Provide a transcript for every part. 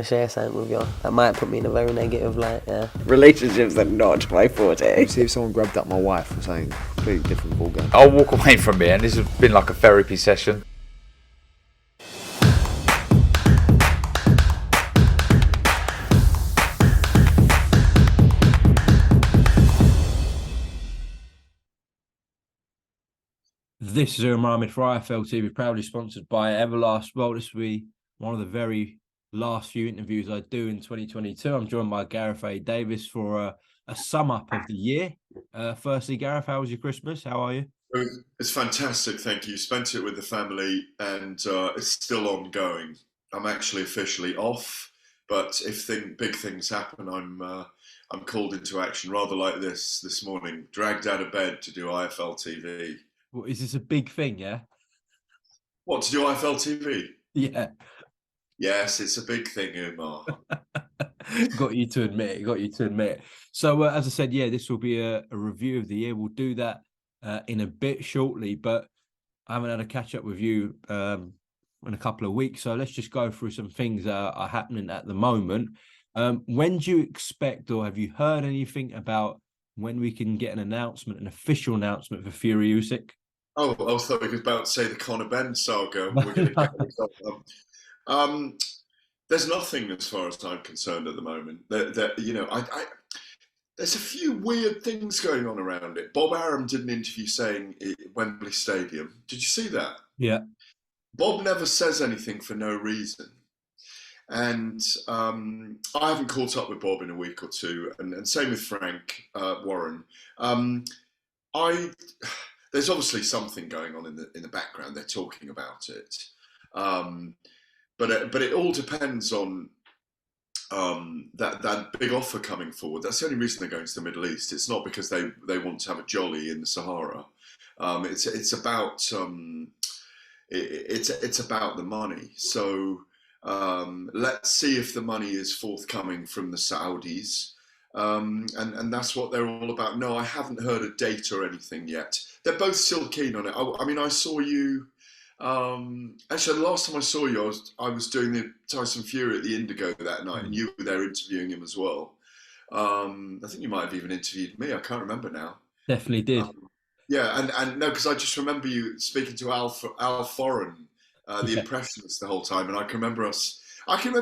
to share something with you. That might put me in a very negative light, yeah. Relationships are not my forte. See if someone grabbed up my wife or something completely different ballgame. I'll walk away from here, and this has been like a therapy session. This is Umar for IFL TV, proudly sponsored by Everlast. Well, this will be one of the very last few interviews I do in 2022. I'm joined by Gareth Davis for a sum up of the year. Firstly, Gareth, how was your Christmas? How are you? It's fantastic, thank you. Spent it with the family, and it's still ongoing. I'm actually officially off, but if big things happen, I'm called into action. Rather like this morning, dragged out of bed to do IFL TV. Well, is this a big thing? Yeah. What, to do IFL TV? Yeah. Yes, it's a big thing, Umar. Got you to admit it. So, as I said, yeah, this will be a review of the year. We'll do that in a bit shortly, but I haven't had a catch up with you in a couple of weeks. So let's just go through some things that are happening at the moment. When do you expect, or have you heard anything about when we can get an official announcement for Fury Usyk? Oh, I thought you were about to say the CONOR BENN saga. We're going to get this up. There's nothing as far as I'm concerned at the moment. There's a few weird things going on around it. Bob Arum did an interview saying Wembley Stadium. Did you see that? Yeah. Bob never says anything for no reason. And I haven't caught up with Bob in a week or two, and same with Frank Warren. There's obviously something going on in the background. They're talking about it, but it all depends on that big offer coming forward. That's the only reason they're going to the Middle East. It's not because they want to have a jolly in the Sahara. It's about the money. So let's see if the money is forthcoming from the Saudis. And that's what they're all about. No, I haven't heard a date or anything yet. They're both still keen on it. I mean, I saw you. Actually, the last time I saw you, I was doing the Tyson Fury at the Indigo that night, and you were there interviewing him as well. I think you might have even interviewed me. I can't remember now. Definitely did. Yeah, and no, because I just remember you speaking to Al Foreign, the impressionist, the whole time, and I can remember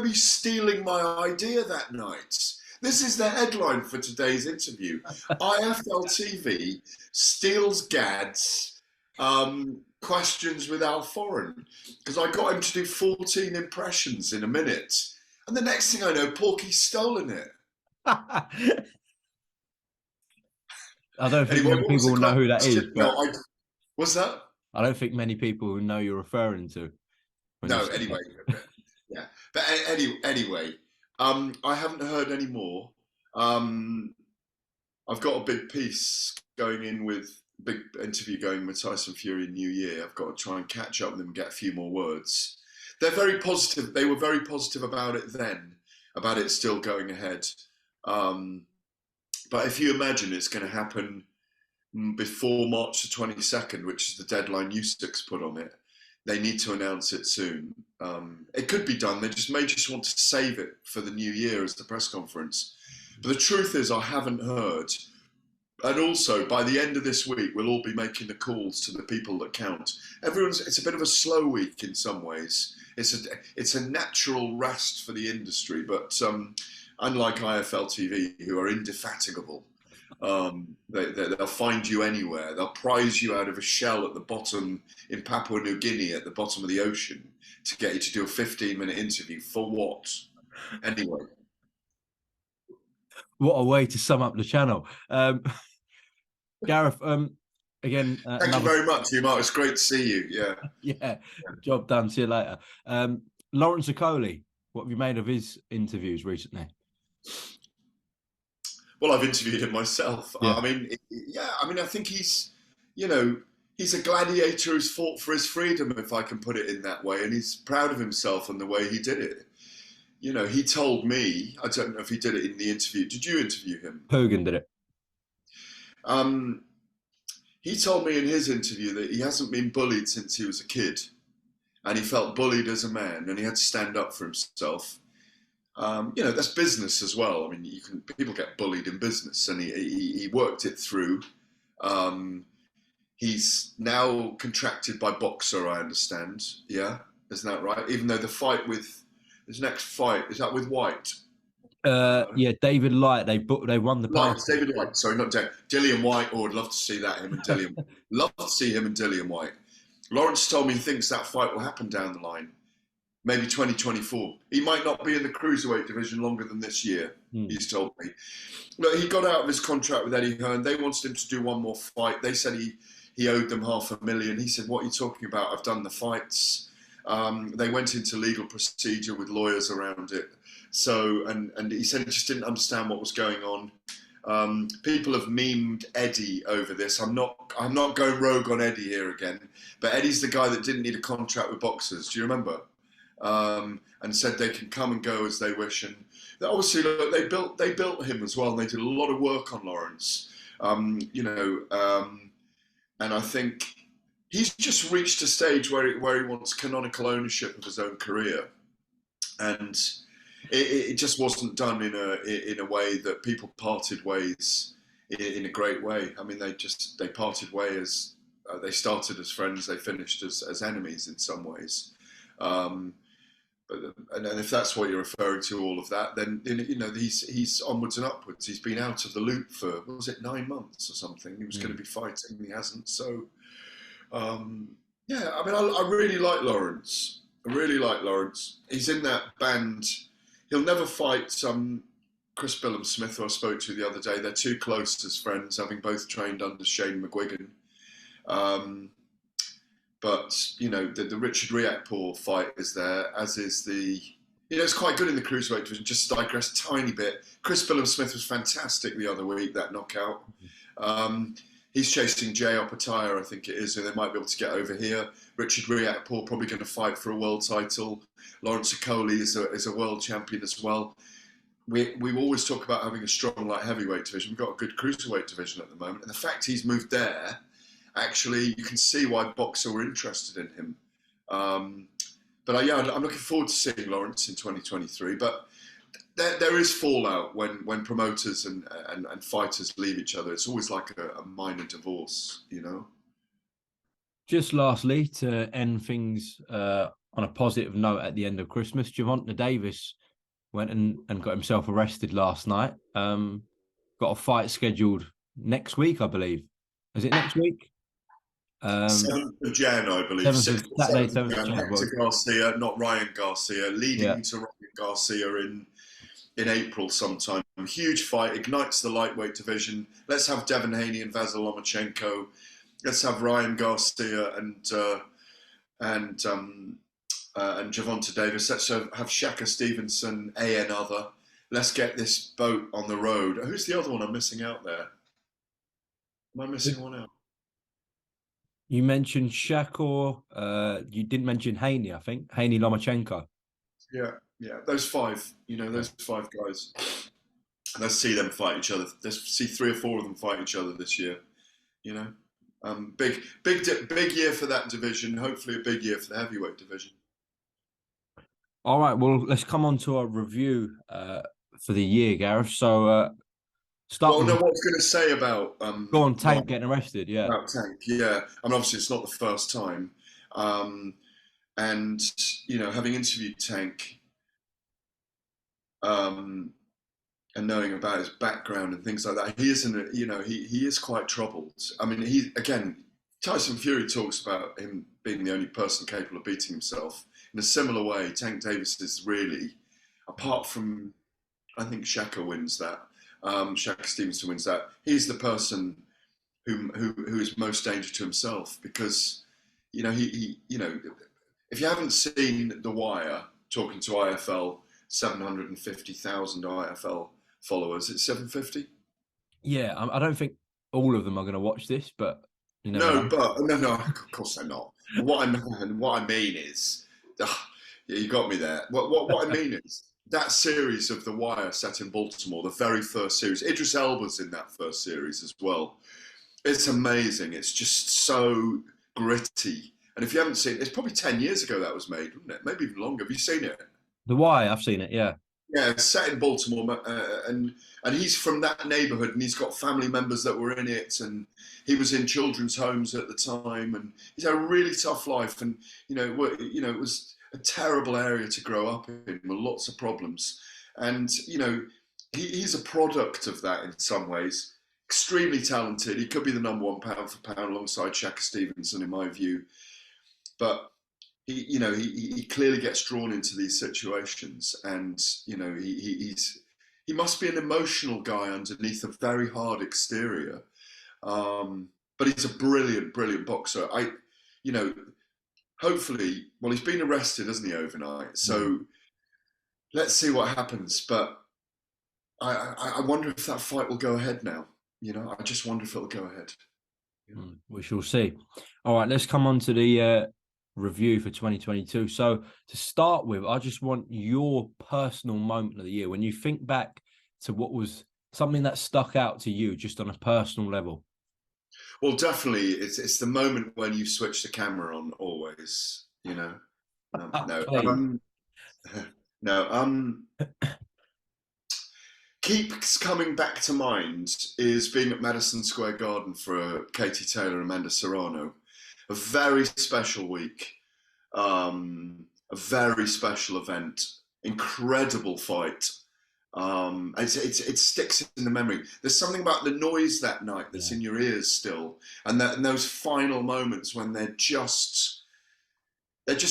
you stealing my idea that night. This is the headline for today's interview. IFL TV steals Gad's questions with Al Foreign, because I got him to do 14 impressions in a minute, and the next thing I know, Porky's stolen it. I don't think many people know who that is. What's that? I don't think many people who know you're referring to. No, anyway. Yeah. But anyway, I haven't heard any more. I've got a big piece going in big interview going with Tyson Fury in New Year. I've got to try and catch up with them and get a few more words. They're very positive. They were very positive about it then, about it still going ahead. But if you imagine it's going to happen before March the 22nd, which is the deadline Usyk's put on it, they need to announce it soon. It could be done. They may just want to save it for the new year as the press conference. But the truth is, I haven't heard. And also, by the end of this week, we'll all be making the calls to the people that count. It's a bit of a slow week in some ways. It's a natural rest for the industry, but unlike IFL TV, who are indefatigable, they'll find you anywhere. They'll prize you out of a shell at the bottom in Papua New Guinea, at the bottom of the ocean, to get you to do a 15-minute interview. For what? Anyway. What a way to sum up the channel. Gareth, again... Thank you very much, Umar. It's great to see you. Yeah. Yeah, job done. See you later. Lawrence Okolie, what have you made of his interviews recently? Well, I've interviewed him myself. Yeah. I think he's a gladiator who's fought for his freedom, if I can put it in that way, and he's proud of himself and the way he did it. He told me, I don't know if he did it in the interview. Did you interview him? Hogan did it. He told me in his interview that he hasn't been bullied since he was a kid, and he felt bullied as a man, and he had to stand up for himself. You know, that's business as well. I mean, people get bullied in business, and he worked it through. He's now contracted by Boxer, I understand. Yeah, isn't that right? Even though the fight with his next fight is that with White. Yeah, David Light. They won the Light, pay. David White. Sorry, not Dillian White. Oh, I'd love to see that. Him and Dillian. Love to see him and Dillian White. Lawrence told me he thinks that fight will happen down the line, maybe 2024. He might not be in the cruiserweight division longer than this year. He's told me. Look, he got out of his contract with Eddie Hearn. They wanted him to do one more fight. They said he owed them $500,000. He said, "What are you talking about? I've done the fights." They went into legal procedure with lawyers around it. So, and he said he just didn't understand what was going on. People have memed Eddie over this. I'm not going rogue on Eddie here again, but Eddie's the guy that didn't need a contract with boxers. Do you remember? And said they can come and go as they wish. And obviously, look, they built him as well. And they did a lot of work on Lawrence. You know, and I think he's just reached a stage where he wants canonical ownership of his own career, and it just wasn't done in a way that people parted ways in a great way. I mean, they parted ways as they started as friends, they finished as enemies in some ways. And if that's what you're referring to, all of that, then you know he's onwards and upwards. He's been out of the loop for, what was it, 9 months or something? He was going to be fighting, and he hasn't. So yeah, I mean, I really like Lawrence. I really like Lawrence. He's in that band. He'll never fight Chris Billam-Smith, who I spoke to the other day. They're too close as friends, having both trained under Shane McGuigan. But, you know, the Richard Riakporhe fight is there, as is the... You know, it's quite good in the cruiserweight division, just to digress a tiny bit. Chris Billam-Smith was fantastic the other week, that knockout. He's chasing Jay Opataya, I think it is, and they might be able to get over here. Richard Riakporhe probably going to fight for a world title. Lawrence Okolie is a world champion as well. We always talk about having a strong light heavyweight division. We've got a good cruiserweight division at the moment. And the fact he's moved there, actually, you can see why Boxer were interested in him. But yeah, I'm looking forward to seeing Lawrence in 2023. But there is fallout when promoters and fighters leave each other. It's always like a minor divorce, you know? Just lastly, to end things on a positive note at the end of Christmas, Gervonta Davis went and got himself arrested last night. Got a fight scheduled next week, I believe. Is it next week? 7th of Jan, I believe. 7th of Saturday, 7th of Jan. Hector Garcia, not Ryan Garcia, leading to Ryan Garcia in April sometime. Huge fight, ignites the lightweight division. Let's have Devin Haney and Vasyl Lomachenko. Let's have Ryan Garcia and Gervonta Davis. Let's have Shaka Stevenson, another. Let's get this boat on the road. Who's the other one I'm missing out there? Am I missing one out? You mentioned Shaka. You didn't mention Haney, I think. Haney Lomachenko. Yeah, those five. You know, those five guys. Let's see them fight each other. Let's see 3 or 4 of them fight each other this year. You know, big year for that division. Hopefully, a big year for the heavyweight division. All right, well, let's come on to our review for the year, Gareth. So, start. Well, no, what I was going to say about go on, Tank getting arrested. Yeah, about Tank. Yeah, I mean, obviously, it's not the first time, and you know, having interviewed Tank, and knowing about his background and things like that, he isn't. You know, he is quite troubled. I mean, Tyson Fury talks about him being the only person capable of beating himself. In a similar way, Tank Davis is really, apart from, I think Shaka wins that. Shaka Stevenson wins that. He's the person who is most danger to himself, because, you know, he you know, if you haven't seen The Wire, talking to IFL, 750,000 IFL followers, it's 750. Yeah, I don't think all of them are going to watch this, but you know. No, of course they're not. What I mean is, yeah, you got me there. What I mean is, that series of The Wire set in Baltimore, the very first series, Idris Elba's in that first series as well. It's amazing. It's just so gritty. And if you haven't seen it, it's probably 10 years ago that was made, wasn't it? Maybe even longer. Have you seen it? The Wire, I've seen it, yeah. Yeah, set in Baltimore, and he's from that neighborhood, and he's got family members that were in it, and he was in children's homes at the time, and he's had a really tough life, and it was a terrible area to grow up in with lots of problems, and he's a product of that in some ways. Extremely talented. He could be the number one pound for pound alongside Shaka Stevenson, in my view, but he clearly gets drawn into these situations, and he must be an emotional guy underneath a very hard exterior. But he's a brilliant, brilliant boxer. Hopefully, well, he's been arrested, hasn't he, overnight? So let's see what happens. But I wonder if that fight will go ahead now. I just wonder if it'll go ahead. We shall see. All right, let's come on to the review for 2022. So to start with, I just want your personal moment of the year when you think back to what was something that stuck out to you just on a personal level. Well, definitely, it's the moment when you switch the camera on. Always, keeps coming back to mind is being at Madison Square Garden for Katie Taylor, Amanda Serrano. A very special week, a very special event, incredible fight. It sticks in the memory. There's something about the noise that night that's in your ears still, and those final moments when they're just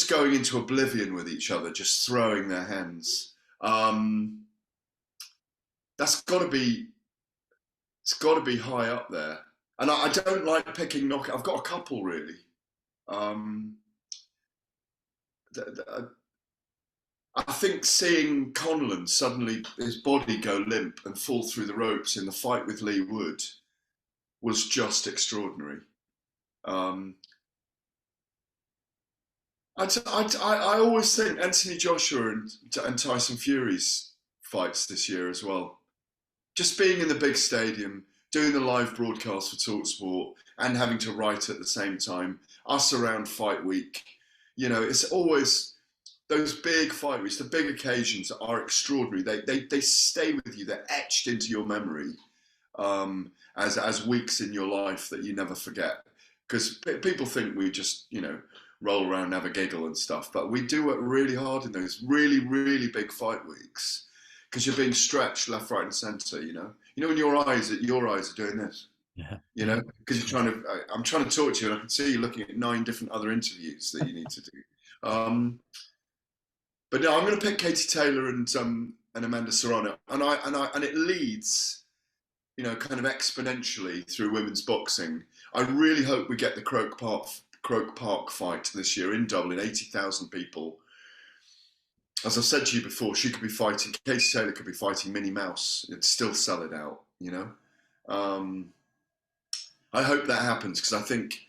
going into oblivion with each other, just throwing their hands. It's got to be high up there. And I don't like picking knockout. I've got a couple really. I think seeing Conlan suddenly his body go limp and fall through the ropes in the fight with Lee Wood was just extraordinary. I always think Anthony Joshua and Tyson Fury's fights this year as well. Just being in the big stadium, doing the live broadcast for TalkSport, and having to write at the same time. Us around fight week, it's always those big fight weeks. The big occasions are extraordinary. They stay with you. They're etched into your memory as weeks in your life that you never forget. Because people think we just roll around and have a giggle and stuff, but we do work really hard in those really, really big fight weeks because you're being stretched left, right, and centre. When your eyes are doing this. Yeah. Because I'm trying to talk to you, and I can see you looking at 9 different other interviews that you need to do. But no, I'm going to pick Katie Taylor and Amanda Serrano, and it leads, kind of exponentially through women's boxing. I really hope we get the Croke Park fight this year in Dublin, 80,000 people. As I've said to you before, Katie Taylor could be fighting Minnie Mouse. It'd still sell it out, I hope that happens because I think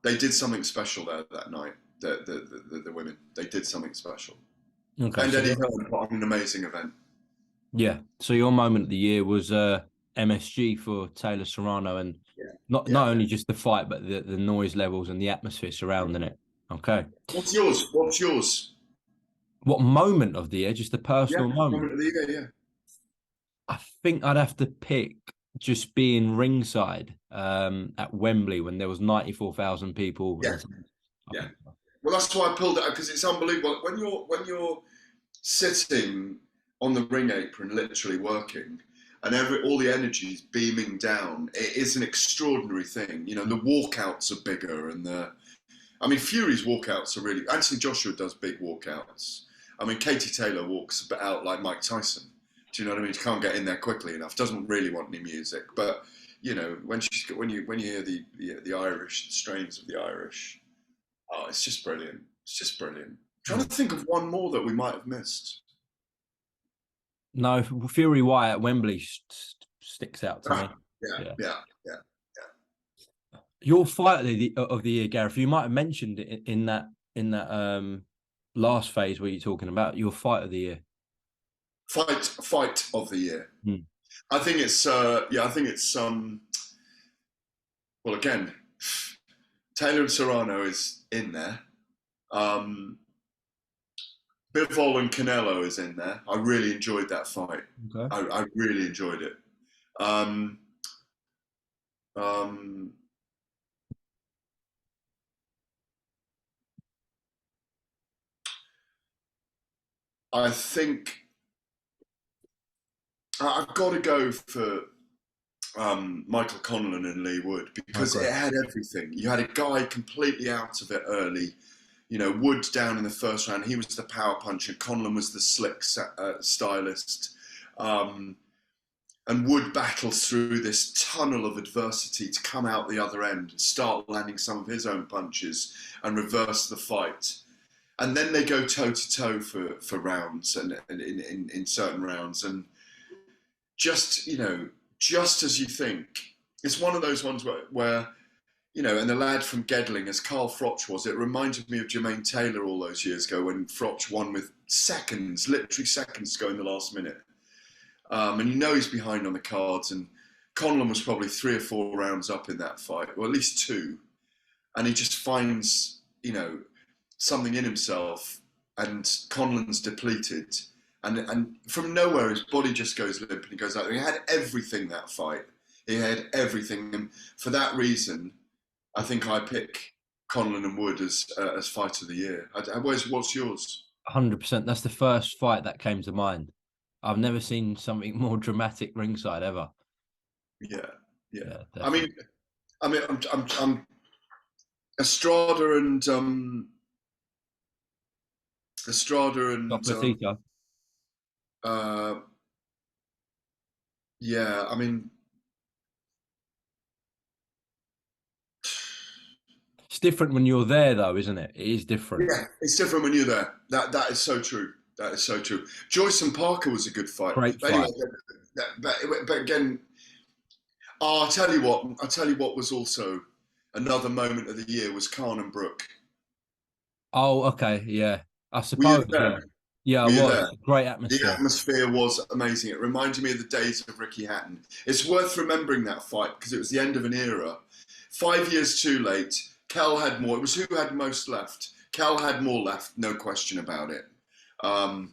they did something special there that night. The women, they did something special. Okay, and Eddie Hearn put on an amazing event. Yeah. So your moment of the year was MSG for Taylor Serrano, and not only just the fight, but the noise levels and the atmosphere surrounding it. Okay. What's yours? What moment of the year? Just the personal moment. Moment of the year, yeah. I think I'd have to pick just being ringside at Wembley when there was 94,000 people. Yeah. Well, that's why I pulled it out, because it's unbelievable when you're sitting on the ring apron, literally working, and all the energy is beaming down. It is an extraordinary thing. The walkouts are bigger, and Fury's walkouts are really. Anthony Joshua does big walkouts. Katie Taylor walks out like Mike Tyson. Do you know what I mean? She can't get in there quickly enough. Doesn't really want any music, but when you hear the Irish, the strains of the Irish. Oh, it's just brilliant. I'm trying to think of one more that we might have missed. No, Fury Wyatt at Wembley sticks out to me. Yeah. Your fight of the year, Gareth, you might have mentioned it in that last phase where you're talking about your fight of the year. Fight of the year. I think it's well, again, Taylor and Serrano is in there. Bivol and Canelo is in there. I really enjoyed that fight. Okay. I really enjoyed it. Um, I think I've got to go for Michael Conlan and Lee Wood because Okay. it had everything. You had a guy completely out of it early. You know, Wood down in the first round. He was the power puncher. Conlan was the slick stylist. And Wood battles through this tunnel of adversity to come out the other end and start landing some of his own punches and reverse the fight. And then they go toe to toe for rounds and in certain rounds. And just, you know, just as you think, it's one of those ones where you know, and the lad from Gedling, as Carl Froch was, it reminded me of Jermaine Taylor all those years ago when Froch won with seconds, literally seconds to go in the last minute. And you know he's behind on the cards, and Conlan was probably 3 or 4 rounds up in that fight, or at least 2. And he just finds, you know, something in himself, and Conlan's depleted. And from nowhere, his body just goes limp, and he goes out. He had everything that fight. He had everything. And for that reason, I think I pick Conlan and Wood as fight of the year. What's yours? 100%. That's the first fight that came to mind. I've never seen something more dramatic ringside ever. Yeah. I Definitely. mean, I'm Estrada and Doplatito. yeah. I mean, It's different when you're there, though, isn't it? It is different. yeah, it's different when you're there. That is so true. That is so true. Joyce and Parker was a good fight. Great But fight. anyway, but again, I'll tell you what was also another moment of the year was Khan and Brooke. Oh, okay. Yeah. I Were suppose. you there? Yeah, Were it you was. there? Great The atmosphere. atmosphere was amazing. It reminded me of the days of Ricky Hatton. It's worth remembering that fight because it was the end of an era. 5 years too late. Cal had more. It was who had most left. Cal had more left, no question about it. And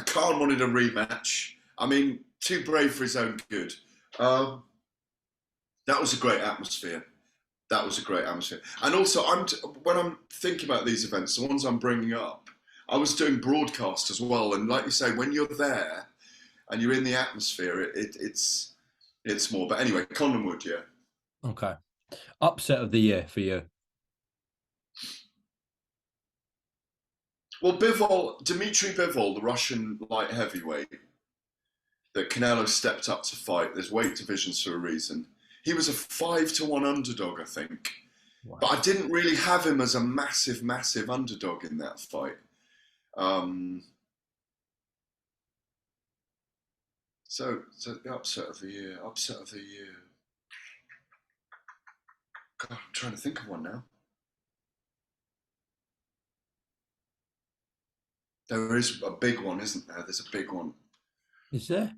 Khan wanted a rematch. I mean, too brave for his own good. That was a great atmosphere. That was a great atmosphere. And also, when I'm thinking about these events, the ones I'm bringing up, I was doing broadcast as well. And like you say, when you're there and you're in the atmosphere, it's more. But anyway, Conlan Wood, yeah. Okay. Upset of the year for you. Well, Dmitry Bivol, the Russian light heavyweight that Canelo stepped up to fight. There's weight divisions for a reason. He was a 5-1 underdog, I think. Wow. But I didn't really have him as a massive, massive underdog in that fight. So the upset of the year. God, I'm trying to think of one now. There is a big one, isn't there? There's a big one. Is there?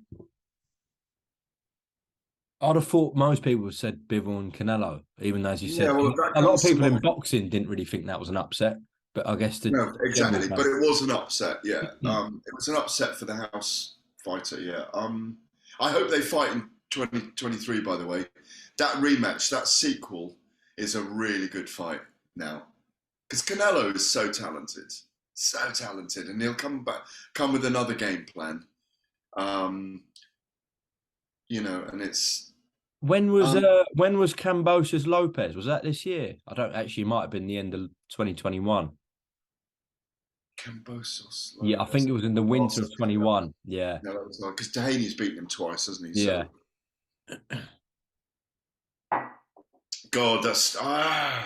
I'd have thought most people said Bivol and Canelo, even though, as you said, well, a lot of people in mind. boxing didn't really think that was an upset. But I guess No, exactly. general But it was an upset, yeah. It was an upset for the house fighter, yeah. I hope they fight in 2023, by the way. That rematch, that sequel, is a really good fight now. Because Canelo is so talented, and he'll come with another game plan. You know, and it's... When was Cambosos Lopez? Was that this year? I don't actually. It might have been the end of 2021. Cambosos. Yeah, I think it was in the winter of 21. Yeah. No, that was not, because Dehaney's beaten him twice, hasn't he? Yeah. So, God, that's right.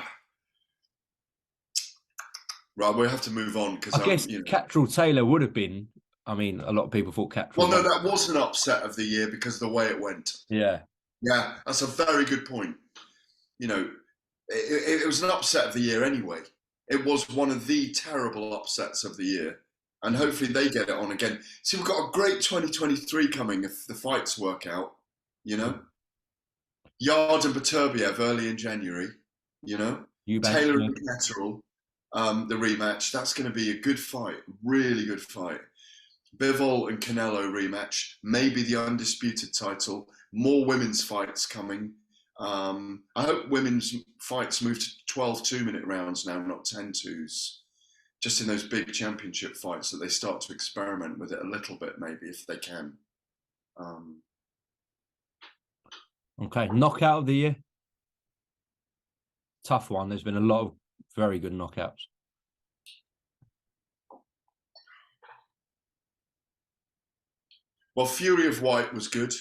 We have to move on because I guess Cattrall Taylor would have been. I mean, a lot of people thought Cattrall. Well, no, that was an upset of the year because of the way it went. Yeah. Yeah, that's a very good point. You know, it was an upset of the year anyway. It was one of the terrible upsets of the year. And hopefully they get it on again. See, we've got a great 2023 coming if the fights work out, you know. Yard and Baturbiev early in January, you know. Eubank, Taylor yeah. and Catterall. the rematch. That's going to be a good fight, really good fight. Bivol and Canelo rematch, maybe the undisputed title. More women's fights coming. I hope women's fights move to 12 2-minute rounds now, not 10 twos. Just in those big championship fights, that they start to experiment with it a little bit, maybe, if they can. Okay, knockout of the year. Tough one. There's been a lot of very good knockouts. Well, Fury of White was good.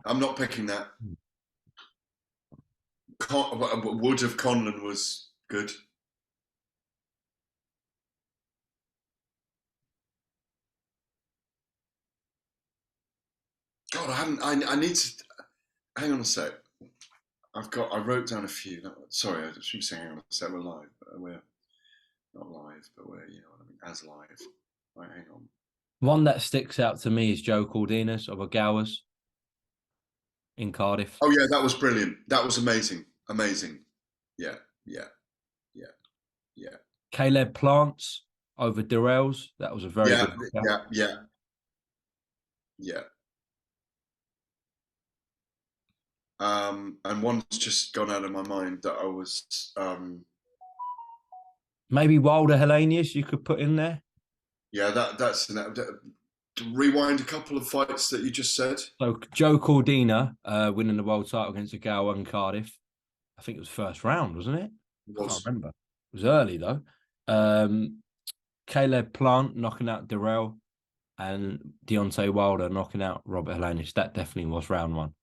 I'm not picking that. Wood of Conlon was good. God, I need to. Hang on a sec. I wrote down a few. Sorry, I should be saying hang on a sec. We're live. We're not live, but we're, you know what I mean, as live. Right, hang on. One that sticks out to me is Joe Cordinas of Agawas in Cardiff. Oh yeah, that was brilliant. That was amazing. Amazing. Yeah. Caleb Plants over Durrell's. That was a very good knockout. Yeah. And one's just gone out of my mind that I was. Maybe Wilder Helenius you could put in there. Yeah, that's rewind a couple of fights that you just said. So Joe Cordina winning the world title against Agawa in Cardiff. I think it was first round, wasn't it? I can't remember. It was early though. Caleb Plant knocking out Durrell, and Deontay Wilder knocking out Robert Helenius. That definitely was round one.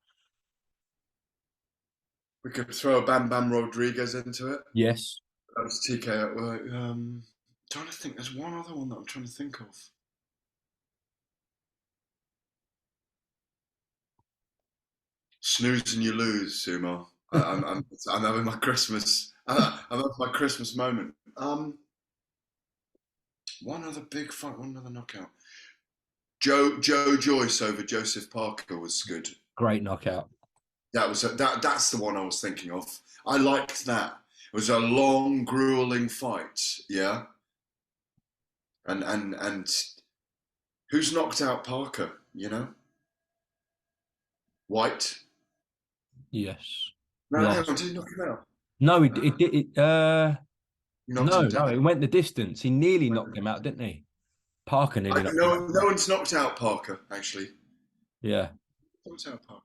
We could throw a Bam Bam Rodriguez into it. Yes. That was TK. Trying to think. There's one other one that I'm trying to think of. Snooze and you lose, Sumo. I'm having my Christmas. I'm having my Christmas moment. One other big fight. One other knockout. Joe Joyce over Joseph Parker was good. Great knockout. That's the one I was thinking of. I liked that. It was a long, grueling fight. Yeah. And who's knocked out Parker? You know, White. Yes. No, hang on, did he knock him out? No, it No, it went the distance. He nearly knocked him out, didn't he? Parker nearly knocked him out. No one's knocked out Parker, actually. Yeah. Knocked out Parker.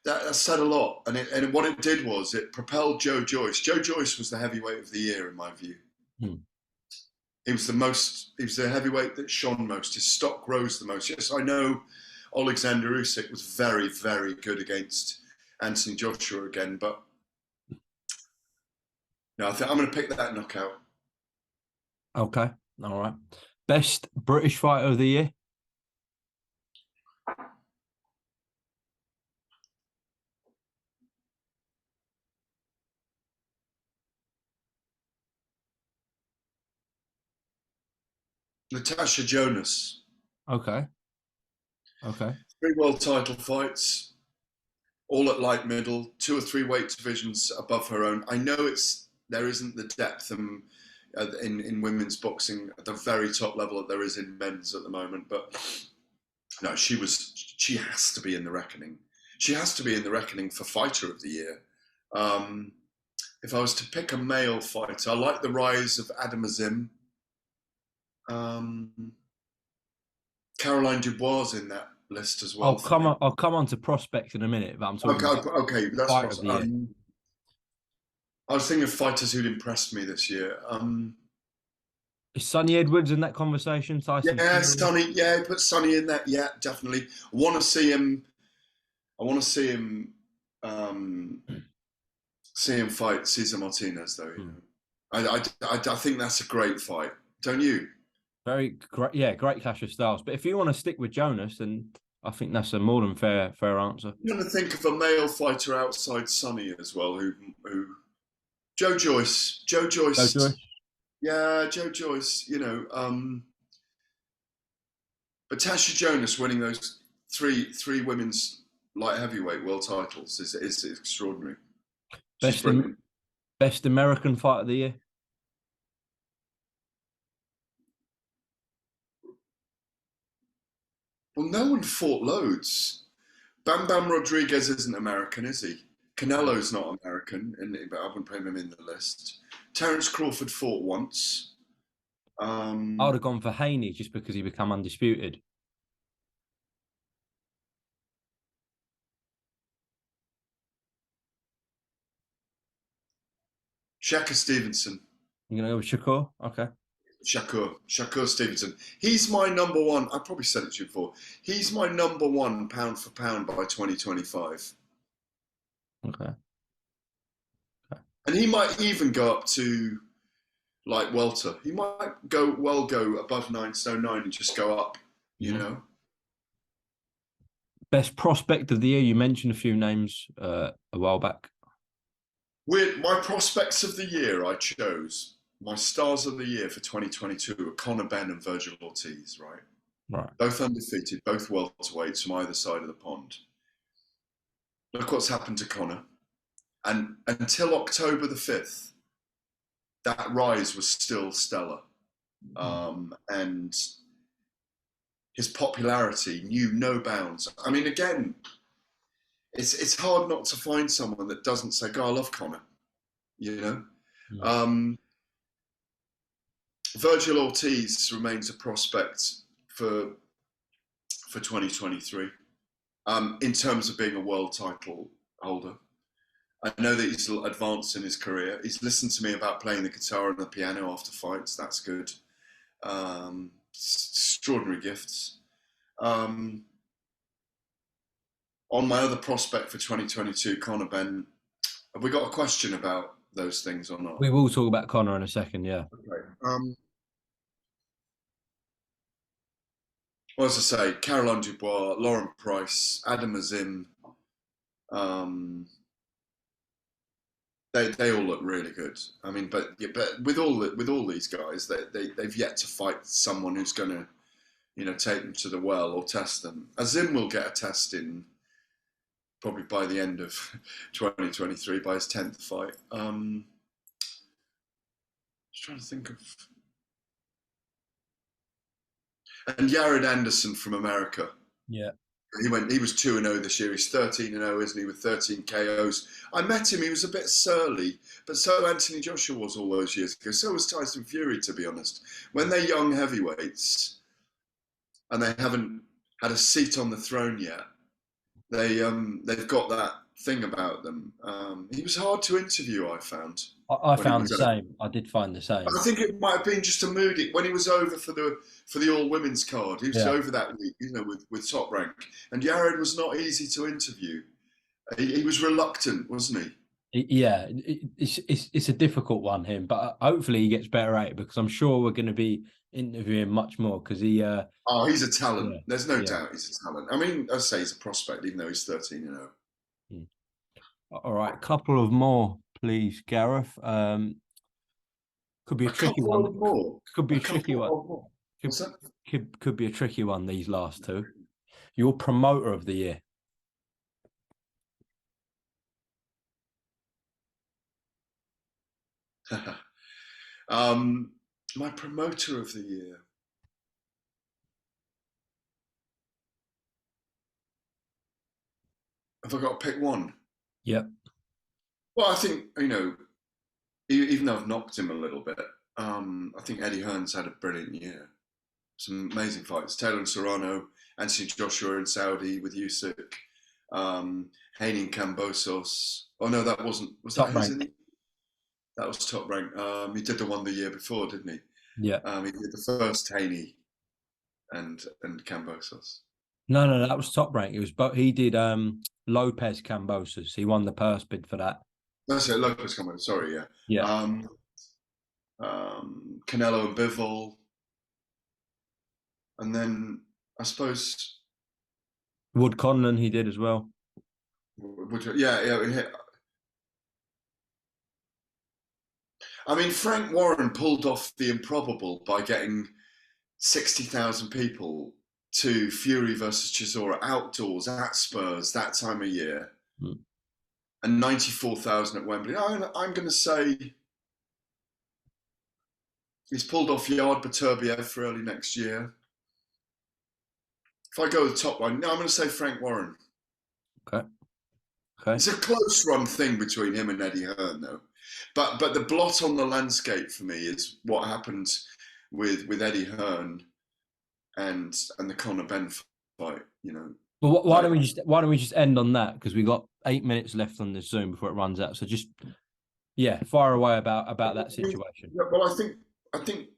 That said a lot, and what it did was it propelled Joe Joyce. Joe Joyce was the heavyweight of the year, in my view. He was the heavyweight that shone most. His stock rose the most. Yes, I know Alexander Usyk was very, very good against Anthony Joshua again, but no, I think I'm going to pick that knockout. Okay, all right. Best British fighter of the year? Natasha Jonas. Okay. 3 world title fights, all at light middle, 2 or 3 weight divisions above her own. I know there isn't the depth in women's boxing at the very top level that there is in men's at the moment, but no, she has to be in the reckoning. She has to be in the reckoning for fighter of the year. If I was to pick a male fighter, I like the rise of Adam Azim. Caroline Dubois in that list as well. I'll come on to prospects in a minute, but I'm talking. Okay, that's I was thinking of fighters who'd impressed me this year. Is Sonny Edwards in that conversation? Tyson? Yeah, Sonny. Yeah, put Sonny in that. Yeah, definitely. I want to see him fight Cesar Martinez, though. You know? I think that's a great fight. Don't you? Very great, yeah, great clash of styles. But if you want to stick with Jonas, then I think that's a more than fair answer. I'm going to think of a male fighter outside Sonny as well, who Joe Joyce. Joe Joyce. Yeah, Joe Joyce. You know, but Tasha Jonas winning those three women's light heavyweight world titles is extraordinary. Best American fight of the year. Well, no one fought loads. Bam Bam Rodriguez isn't American, is he? Canelo's not American, but I wouldn't put him in the list. Terence Crawford fought once. I would have gone for Haney just because he become undisputed. Shakur Stevenson. You're gonna go with Shakur? Okay. Shakur Stevenson. He's my number one. I probably said it to you before. He's my number one pound for pound by 2025. Okay. And he might even go up to like welter. He might go above 9 stone 9 and just go up, you know. Best prospect of the year. You mentioned a few names a while back. My prospects of the year I chose. My stars of the year for 2022 are Conor Benn and Virgil Ortiz, right? Right. Both undefeated, both welterweights from either side of the pond. Look what's happened to Conor. And until October the 5th, that rise was still stellar. And his popularity knew no bounds. I mean, again, it's hard not to find someone that doesn't say, God, I love Conor, you know? Yeah. Virgil Ortiz remains a prospect for 2023 in terms of being a world title holder. I know that he's advanced in his career. He's listened to me about playing the guitar and the piano after fights. That's good. Extraordinary gifts. On my other prospect for 2022, Conor Benn, have we got a question about those things or not? We will talk about Conor in a second, yeah. Okay. Well, as I say, Caroline Dubois, Lauren Price, Adam Azim, they all look really good. I mean, but with all these guys, they've yet to fight someone who's going to, you know, take them to the well or test them. Azim will get a test in probably by the end of 2023, by his 10th fight. Just trying to think of. And Jared Anderson from America. Yeah. He was 2-0 this year. He's 13-0, isn't he, with 13 KOs. I met him, he was a bit surly, but so Anthony Joshua was all those years ago. So was Tyson Fury, to be honest. When they're young heavyweights and they haven't had a seat on the throne yet, they've got that thing about them. He was hard to interview, I found. I found the same. I did find the same. I think it might have been just a moody when he was over for the all women's card. He was over that week, you know, with Top Rank. And Jared was not easy to interview. He was reluctant, wasn't he? Yeah, it's a difficult one, him. But hopefully he gets better at it, because I'm sure we're going to be interviewing much more, because he. He's a talent. Yeah. There's no doubt he's a talent. I mean, I say he's a prospect, even though he's 13-0. All right, a couple of more, please, Gareth. Could be a tricky one. Could be a tricky one. Could be a tricky one, these last two. Your promoter of the year. My promoter of the year. Have I got to pick one? Yep. Well, I think, you know, even though I've knocked him a little bit, I think Eddie Hearn's had a brilliant year. Some amazing fights. Taylor and Serrano, Anthony Joshua in Saudi with Usyk, Haney and Kambosos. Oh no, that wasn't. Was that his? That was Top Rank. He did the one the year before, didn't he? Yeah. He did the first Haney and Kambosos. No, that was Top Rank. It was, but he did Lopez Kambosos. He won the purse bid for that. That's it, Lopez Kambosos. Sorry, yeah. Yeah. Canelo and Bivol, and then I suppose Wood Conlon he did as well. Yeah. I mean, Frank Warren pulled off the improbable by getting 60,000 people to Fury versus Chisora outdoors at Spurs that time of year, and 94,000 at Wembley. I'm going to say he's pulled off Yard Baturbiev for early next year. If I go with the top line, no, I'm going to say Frank Warren. Okay. It's a close run thing between him and Eddie Hearn, though. But the blot on the landscape for me is what happened with Eddie Hearn and the Conor Benn fight. You know. Well, why don't we just end on that, because we got 8 minutes left on this Zoom before it runs out. So just fire away about that situation. Yeah, well, I think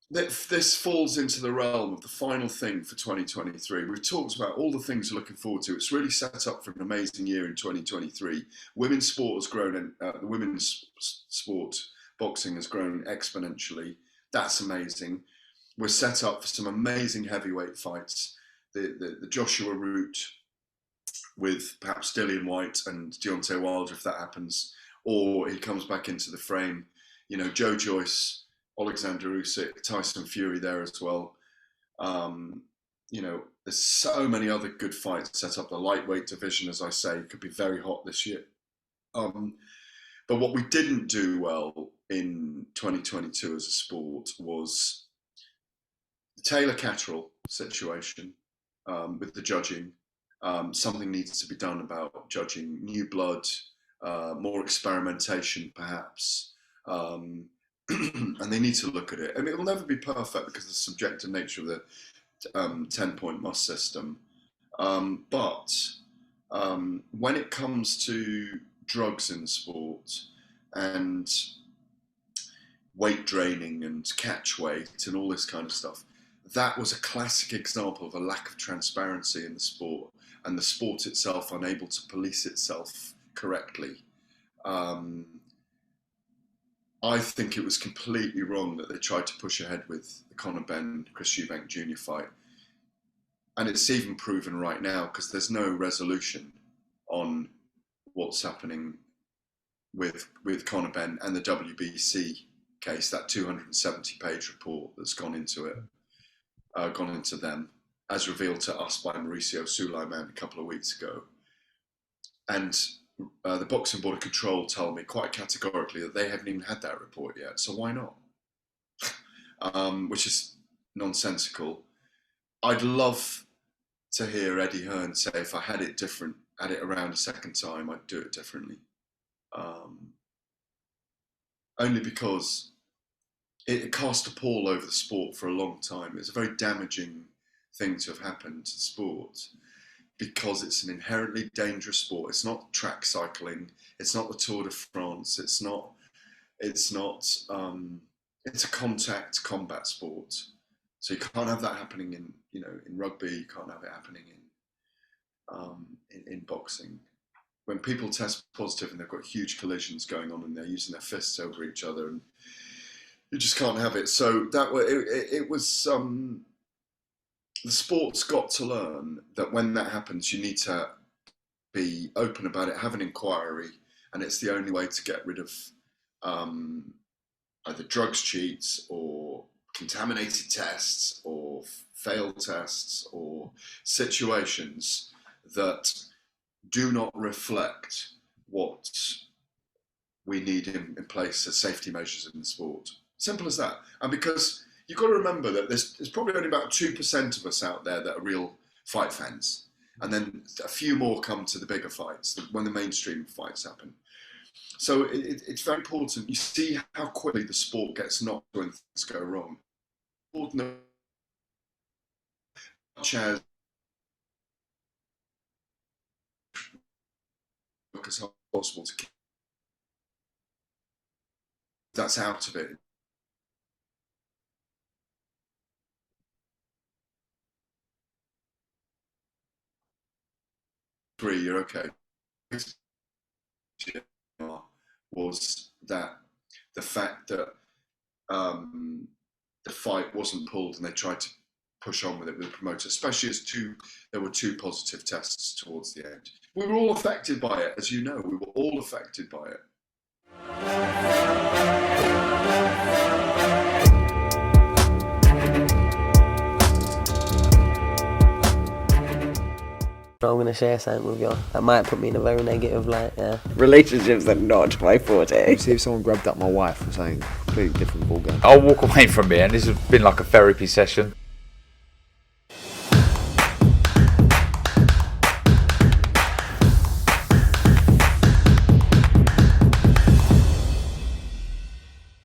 this falls into the realm of the final thing for 2023. We've talked about all the things we're looking forward to. It's really set up for an amazing year in 2023. Women's sport has grown, and the women's sport, boxing, has grown exponentially. That's amazing. We're set up for some amazing heavyweight fights. The Joshua route with perhaps Dillian White and Deontay Wilder, if that happens, or he comes back into the frame. You know, Joe Joyce, Alexander Usyk, Tyson Fury there as well. You know, there's so many other good fights set up. The lightweight division, as I say, could be very hot this year. But what we didn't do well in 2022 as a sport was the Taylor Catterall situation with the judging. Something needs to be done about judging. New blood, more experimentation perhaps. And they need to look at it. I mean, it will never be perfect because of the subjective nature of the 10-point must system. But when it comes to drugs in sport and weight draining and catch weight and all this kind of stuff, that was a classic example of a lack of transparency in the sport, and the sport itself unable to police itself correctly. I think it was completely wrong that they tried to push ahead with the Conor Benn, Chris Eubank Jr. fight. And it's even proven right now because there's no resolution on what's happening with Conor Benn and the WBC case, that 270-page report that's gone into them, as revealed to us by Mauricio Sulaiman a couple of weeks ago. And the Boxing Board of Control tell me quite categorically that they haven't even had that report yet. So why not? Which is nonsensical. I'd love to hear Eddie Hearn say, if I had it around a second time, I'd do it differently. Only because it cast a pall over the sport for a long time. It's a very damaging thing to have happened to sport, because it's an inherently dangerous sport. It's not track cycling. It's not the Tour de France. It's a contact combat sport. So you can't have that happening in rugby. You can't have it happening in boxing. When people test positive and they've got huge collisions going on and they're using their fists over each other, and you just can't have it. So that way, it was. The sport's got to learn that when that happens, you need to be open about it, have an inquiry, and it's the only way to get rid of either drugs cheats or contaminated tests or failed tests or situations that do not reflect what we need in place as safety measures in the sport. Simple as that. And because you've got to remember that there's probably only about 2% of us out there that are real fight fans. And then a few more come to the bigger fights, when the mainstream fights happen. So it's very important. You see how quickly the sport gets knocked when things go wrong. Much as hard as possible to keep. That's out of it. You're okay. Was that the fact that the fight wasn't pulled and they tried to push on with it with the promoter, especially as there were two positive tests towards the end. We were all affected by it, as you know. We were all affected by it. I'm going to share something with you that might put me in a very negative light, yeah. Relationships are not my forte. See if someone grabbed up my wife or something, completely different ballgame. I'll walk away from it, and this has been like a therapy session.